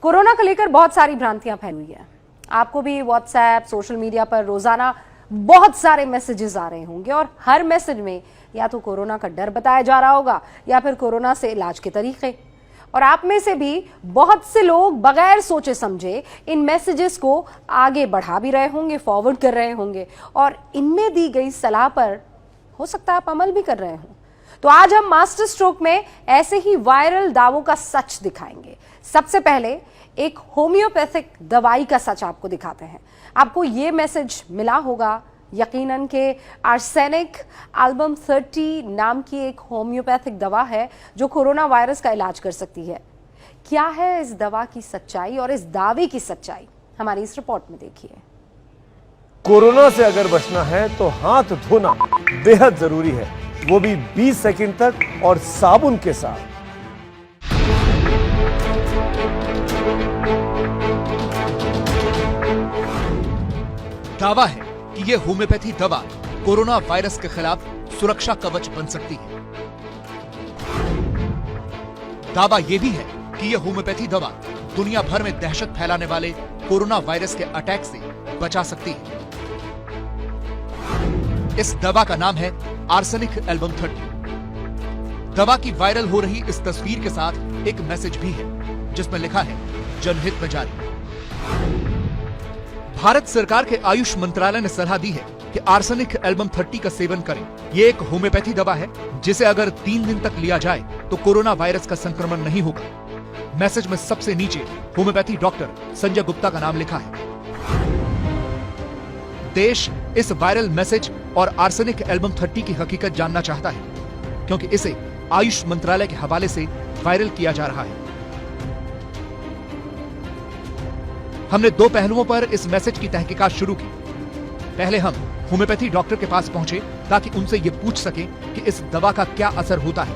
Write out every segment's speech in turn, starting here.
Corona को लेकर बहुत सारी भ्रांतियां फैली हुई हैं। आपको भी व्हाट्सएप, सोशल मीडिया पर रोजाना बहुत सारे मैसेजेस आ रहे होंगे और हर मैसेज में या तो कोरोना का डर बताया जा रहा होगा या फिर कोरोना से इलाज के तरीके। और आप में से भी बहुत से लोग बगैर सोचे समझे इन मैसेजेस को आगे बढ़ा भी रहे होंगे, फॉरवर्ड कर रहे होंगे और इनमें दी गई सलाह पर हो सकता है आप अमल भी कर रहे हो। तो आज हम मास्टर स्ट्रोक में ऐसे ही वायरल दावों का सच दिखाएंगे। सबसे पहले एक होम्योपैथिक दवाई का सच आपको दिखाते हैं। आपको ये मैसेज मिला होगा यकीनन के आर्सेनिक एल्बम 30 नाम की एक होम्योपैथिक दवा है जो कोरोना वायरस का इलाज कर सकती है। क्या है इस दवा की सच्चाई और इस दावे की सच्चाई, हमारी इस रिपोर्ट में देखिए। कोरोना से अगर बचना है तो हाथ धोना बेहद जरूरी है, वो भी 20 सेकंड तक और साबुन के साथ। दावा है कि यह होम्योपैथी दवा कोरोना वायरस के खिलाफ सुरक्षा कवच बन सकती है। दावा यह भी है कि यह होम्योपैथी दवा दुनिया भर में दहशत फैलाने वाले कोरोना वायरस के अटैक से बचा सकती है। इस दवा का नाम है आर्सेनिक एल्बम 30। दवा की वायरल हो रही इस तस्वीर के साथ एक मैसेज भी है जिसमें लिखा है जनहित में जारी। भारत सरकार के आयुष मंत्रालय ने सलाह दी है कि आर्सेनिक एल्बम 30 का सेवन करें। ये एक होम्योपैथी दवा है जिसे अगर 3 दिन तक लिया जाए तो कोरोना वायरस का संक्रमण नहीं होगा। मैसेज में सबसे नीचे होम्योपैथी डॉक्टर संजय गुप्ता का नाम लिखा है। देश इस वायरल मैसेज और आर्सेनिक एल्बम 30 की हकीकत जानना चाहता है क्योंकि इसे आयुष मंत्रालय के हवाले से वायरल किया जा रहा है। हमने 2 पहलुओं पर इस मैसेज की तहकीकात शुरू की। पहले हम होम्योपैथी डॉक्टर के पास पहुंचे ताकि उनसे यह पूछ सकें कि इस दवा का क्या असर होता है,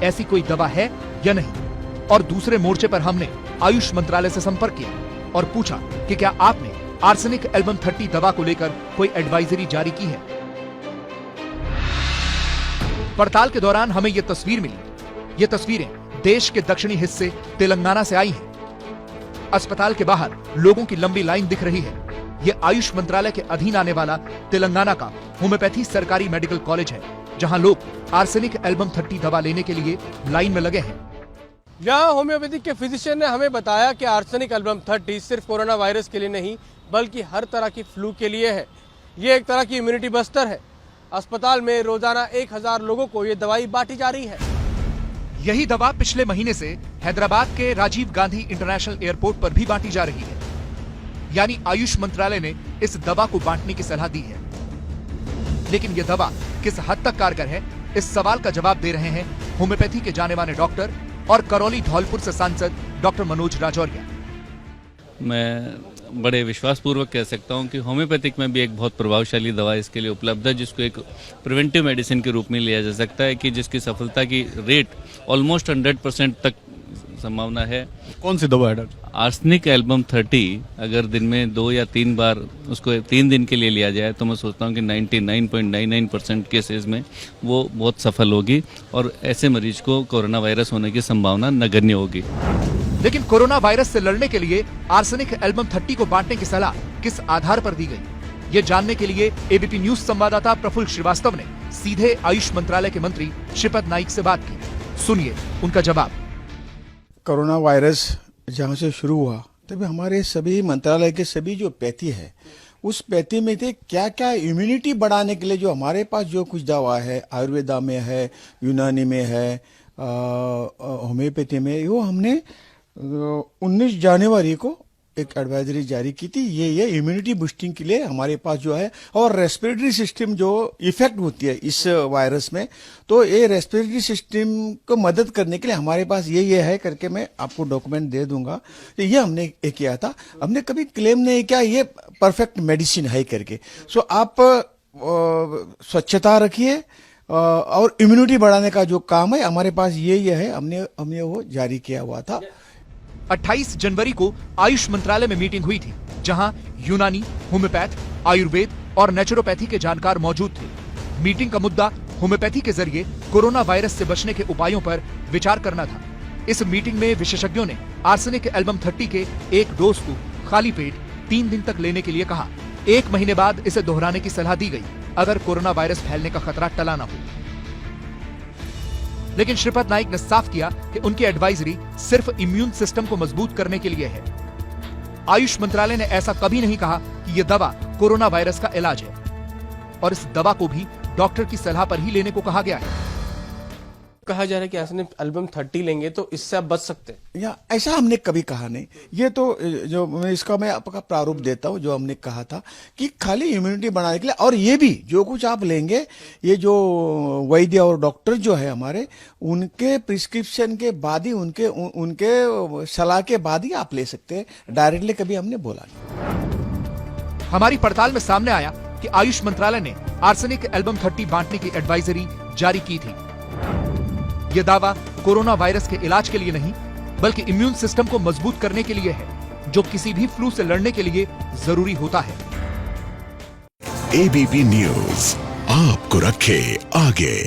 ऐसी कोई दवा है या नहीं। और दूसरे मोर्चे पर हमने आयुष मंत्रालय से संपर्क किया और पूछा कि क्या आपने आर्सेनिक एल्बम 30 दवा को लेकर कोई एडवाइजरी जारी की है। पड़ताल के दौरान हमें यह तस्वीर मिली। ये तस्वीरें देश के दक्षिणी हिस्से तेलंगाना से आई हैं। अस्पताल के बाहर लोगों की लंबी लाइन दिख रही है। यह आयुष मंत्रालय के अधीन आने वाला तेलंगाना का होम्योपैथी सरकारी मेडिकल कॉलेज है जहां लोग आर्सेनिक एल्बम 30 दवा लेने के लिए लाइन में लगे हैं। यहाँ होम्योपैथिक के फिजिशियन ने हमें बताया कि आर्सेनिक एल्बम 30 सिर्फ कोरोना वायरस के लिए नहीं बल्कि हर तरह की फ्लू के लिए है। ये एक तरह की इम्यूनिटी बस्टर है। अस्पताल में रोजाना 1000 लोगों को ये दवाई बांटी जा रही है। यही दवा पिछले महीने से हैदराबाद के राजीव गांधी इंटरनेशनल एयरपोर्ट पर भी बांटी जा रही है। यानी आयुष मंत्रालय ने इस दवा को बांटने की सलाह दी है। लेकिन यह दवा किस हद तक कारगर है, इस सवाल का जवाब दे रहे हैं होम्योपैथी के जाने माने डॉक्टर और करौली धौलपुर से सांसद डॉक्टर मनोज राजौरिया। मैं बड़े विश्वासपूर्वक कह सकता हूं कि होम्योपैथिक में भी एक बहुत प्रभावशाली दवा इसके लिए उपलब्ध है जिसको एक प्रिवेंटिव मेडिसिन के रूप में लिया जा सकता है कि जिसकी सफलता की रेट ऑलमोस्ट 100% तक संभावना है। कौन सी दवा है डॉक्टर? आर्सेनिक एल्बम 30 अगर दिन में 2 या 3 बार उसको 3 दिन के लिए लिया जाए तो मैं सोचता हूं कि 99.99% केसेस में वो बहुत सफल होगी और ऐसे मरीज को कोरोना वायरस होने की संभावना नगण्य होगी। लेकिन कोरोना वायरस से लड़ने के लिए आर्सेनिक एल्बम 30 को बांटने की सलाह किस आधार पर दी गई, ये जानने के लिए एबीपी न्यूज संवाददाता प्रफुल्ल श्रीवास्तव ने सीधे आयुष मंत्रालय के मंत्री श्रीपद नाइक से बात की। सुनिए उनका जवाब। कोरोना वायरस जहाँ से शुरू हुआ तभी हमारे सभी मंत्रालय के सभी जो पैथी है उस पैथी में थे क्या क्या इम्यूनिटी बढ़ाने के लिए जो हमारे पास जो कुछ दवा है, आयुर्वेदा में है, यूनानी में है, होम्योपैथी में, वो हमने 19 जनवरी को एक एडवाइजरी जारी की थी। ये इम्यूनिटी बूस्टिंग के लिए हमारे पास जो है और रेस्पिरेटरी सिस्टम जो इफेक्ट होती है इस वायरस में, तो ये रेस्पिरेटरी सिस्टम को मदद करने के लिए हमारे पास ये है करके मैं आपको डॉक्यूमेंट दे दूंगा। तो ये हमने किया था। हमने कभी क्लेम नहीं किया ये परफेक्ट मेडिसिन है करके। सो आप स्वच्छता रखिए और इम्यूनिटी बढ़ाने का जो काम है हमारे पास ये है, हमने वो जारी किया हुआ था। 28 जनवरी को आयुष मंत्रालय में मीटिंग हुई थी जहां यूनानी, होम्योपैथ, आयुर्वेद और नेचुरोपैथी के जानकार मौजूद थे। मीटिंग का मुद्दा होम्योपैथी के जरिए कोरोना वायरस से बचने के उपायों पर विचार करना था। इस मीटिंग में विशेषज्ञों ने आर्सेनिक एल्बम 30 के एक डोज को खाली पेट 3 दिन तक लेने के लिए कहा। 1 महीने बाद इसे दोहराने की सलाह दी गई अगर कोरोना वायरस फैलने का खतरा टला ना हो। लेकिन श्रीपद नाइक ने साफ किया कि उनकी एडवाइजरी सिर्फ इम्यून सिस्टम को मजबूत करने के लिए है। आयुष मंत्रालय ने ऐसा कभी नहीं कहा कि यह दवा कोरोना वायरस का इलाज है और इस दवा को भी डॉक्टर की सलाह पर ही लेने को कहा गया है। कहा जा रहा है कि आर्सेनिक एल्बम 30 लेंगे तो इससे आप बच सकते हैं। या ऐसा हमने कभी कहा नहीं। ये तो जो मैं आपका प्रारूप देता हूँ, जो हमने कहा था कि खाली इम्यूनिटी बढ़ाने के लिए, और ये भी जो कुछ आप लेंगे, ये जो वैद्य और डॉक्टर जो है हमारे, उनके प्रिस्क्रिप्शन के बाद ही, उनके सलाह के बाद ही आप ले सकते हैं। डायरेक्टली कभी हमने बोला नहीं। हमारी पड़ताल में सामने आया कि आयुष मंत्रालय ने आर्सेनिक एल्बम 30 बांटने की एडवाइजरी जारी की थी। यह दावा कोरोना वायरस के इलाज के लिए नहीं, बल्कि इम्यून सिस्टम को मजबूत करने के लिए है, जो किसी भी फ्लू से लड़ने के लिए जरूरी होता है। एबीपी न्यूज आपको रखे आगे।